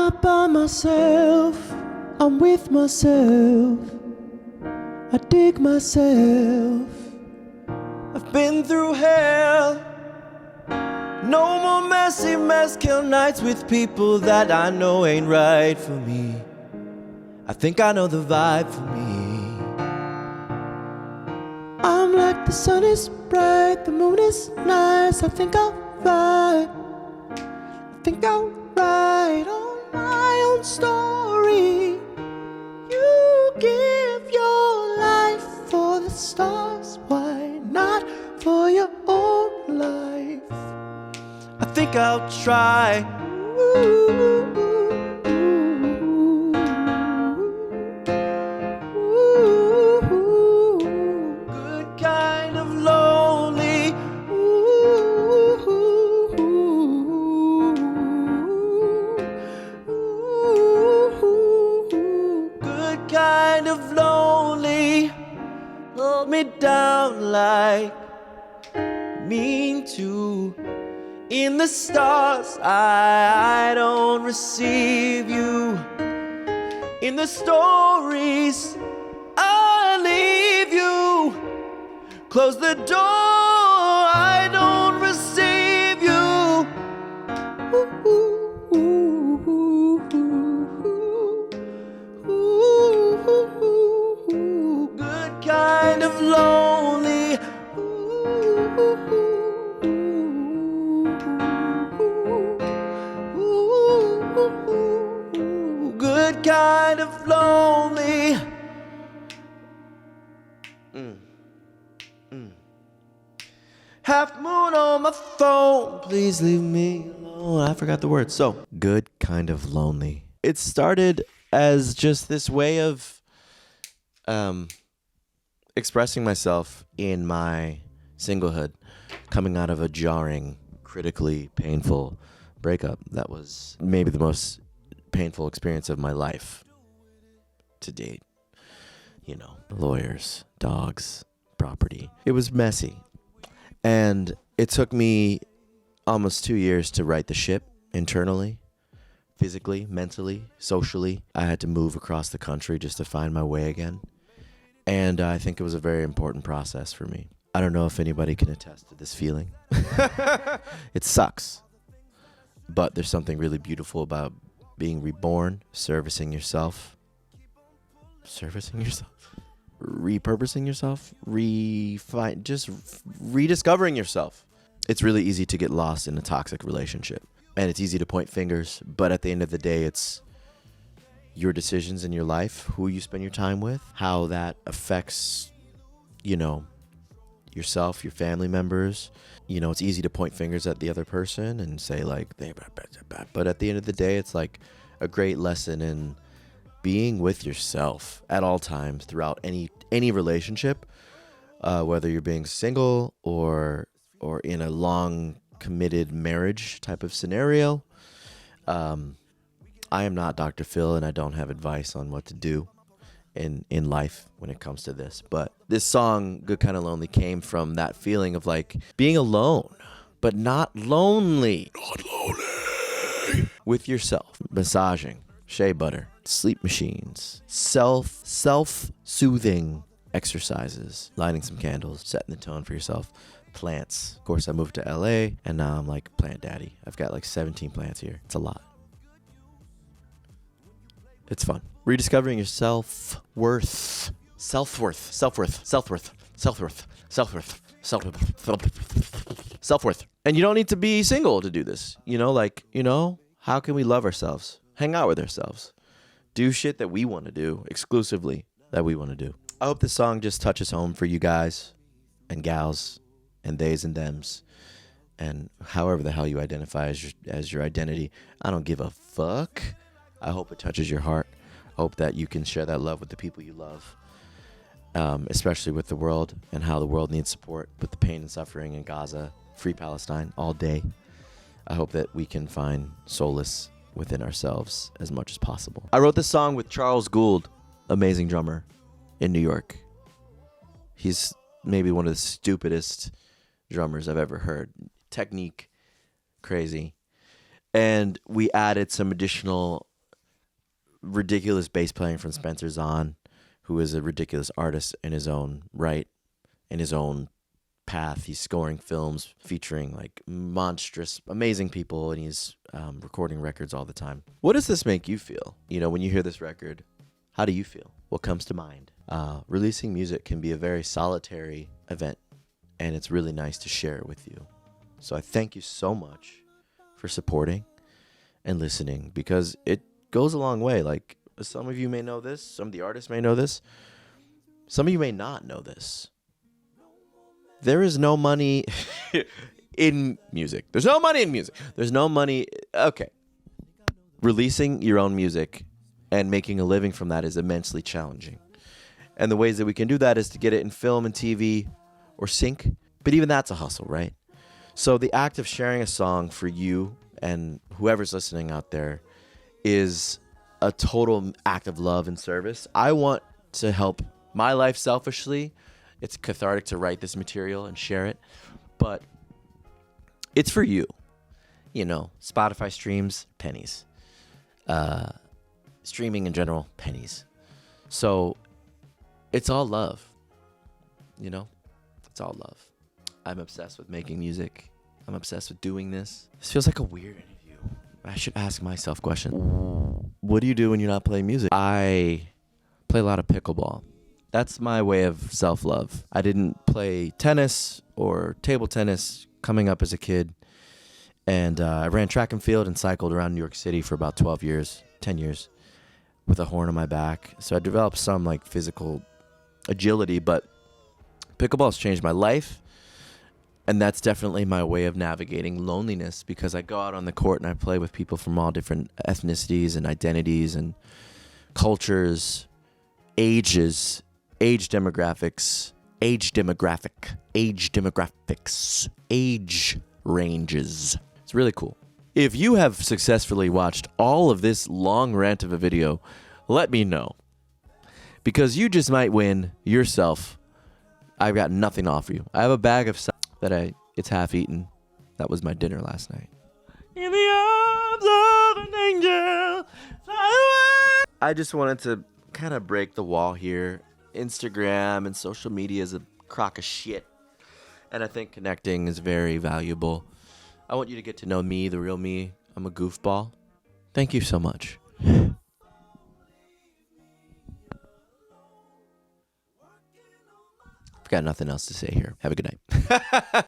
not by myself, I'm with myself. I dig myself. I've been through hell. No more messy mezcal nights with people that I know ain't right for me. I think I know the vibe for me. I'm like the sun is bright, the moon is nice. I think I'll ride. I think I'll write on my own story. You give your life for the stars, why not for your own life? I think I'll try. Good kind of lonely. Good kind of lonely. Hold me down like mean to. In the stars, I don't receive you. In the stories, I leave you. Close the door, I don't receive you. Good kind of lonely. Good kind of lonely. Half moon on my phone, please leave me alone. I forgot the words. So, good kind of lonely. It started as just this way of expressing myself in my singlehood, coming out of a jarring, critically painful breakup that was maybe the most painful experience of my life to date. You know, lawyers, dogs, property. It was messy. And it took me almost 2 years to right the ship internally, physically, mentally, socially. I had to move across the country just to find my way again. And I think it was a very important process for me. I don't know if anybody can attest to this feeling. It sucks. But there's something really beautiful about being reborn, servicing yourself, repurposing yourself, just rediscovering yourself. It's really easy to get lost in a toxic relationship, and it's easy to point fingers, but at the end of the day, it's your decisions in your life, who you spend your time with, how that affects, yourself, your family members. It's easy to point fingers at the other person and say like, but at the end of the day, it's like a great lesson in being with yourself at all times throughout any relationship, whether you're being single or in a long committed marriage type of scenario. I am not Dr. Phil, and I don't have advice on what to do in life when it comes to this. But this song, Good Kind of Lonely, came from that feeling of like being alone, but not lonely. Not lonely. With yourself. Massaging, shea butter, sleep machines, self-soothing exercises, lighting some candles, setting the tone for yourself. Plants. Of course, I moved to LA, and now I'm like plant daddy. I've got like 17 plants here. It's a lot. It's fun. Rediscovering your self-worth. Self-worth. And you don't need to be single to do this. How can we love ourselves? Hang out with ourselves. Do shit that we want to do, exclusively that we want to do. I hope this song just touches home for you guys and gals and theys and thems and however the hell you identify as your identity. I don't give a fuck. I hope it touches your heart. I hope that you can share that love with the people you love, especially with the world and how the world needs support with the pain and suffering in Gaza, free Palestine all day. I hope that we can find solace within ourselves as much as possible. I wrote this song with Charles Gould, amazing drummer in New York. He's maybe one of the stupidest drummers I've ever heard. Technique, crazy. And we added some additional ridiculous bass playing from Spencer Zahn, who is a ridiculous artist in his own right, in his own path. He's scoring films featuring like monstrous, amazing people, and he's recording records all the time. What does this make you feel? You know, when you hear this record, how do you feel? What comes to mind? Releasing music can be a very solitary event, and it's really nice to share it with you. So I thank you so much for supporting and listening, because it goes a long way. Like, some of you may know this, some of the artists may know this, some of you may not know this. There is no money in music. There's no money in music. There's no money. Okay. Releasing your own music and making a living from that is immensely challenging. And the ways that we can do that is to get it in film and TV or sync. But even that's a hustle, right? So the act of sharing a song for you and whoever's listening out there is a total act of love and service. I want to help my life selfishly. It's cathartic to write this material and share it, but it's for you. You know, Spotify streams, pennies. Streaming in general, pennies. So it's all love. You know, it's all love. I'm obsessed with making music. I'm obsessed with doing this. This feels like a weird interview. I should ask myself questions. What do you do when you're not playing music? I play a lot of pickleball. That's my way of self-love. I didn't play tennis or table tennis coming up as a kid. And I ran track and field and cycled around New York City for about 10 years with a horn on my back. So I developed some like physical agility, but pickleball's changed my life. And that's definitely my way of navigating loneliness, because I go out on the court and I play with people from all different ethnicities and identities and cultures, ages, age demographics, age ranges. It's really cool. If you have successfully watched all of this long rant of a video, let me know, because you just might win yourself. I've got nothing to offer you. I have a bag of stuff that it's half eaten. That was my dinner last night. In the arms of an angel, fly away. I just wanted to kind of break the wall here. Instagram and social media is a crock of shit, and I think connecting is very valuable. I want you to get to know me, the real me. I'm a goofball. Thank you so much. I've got nothing else to say here. Have a good night.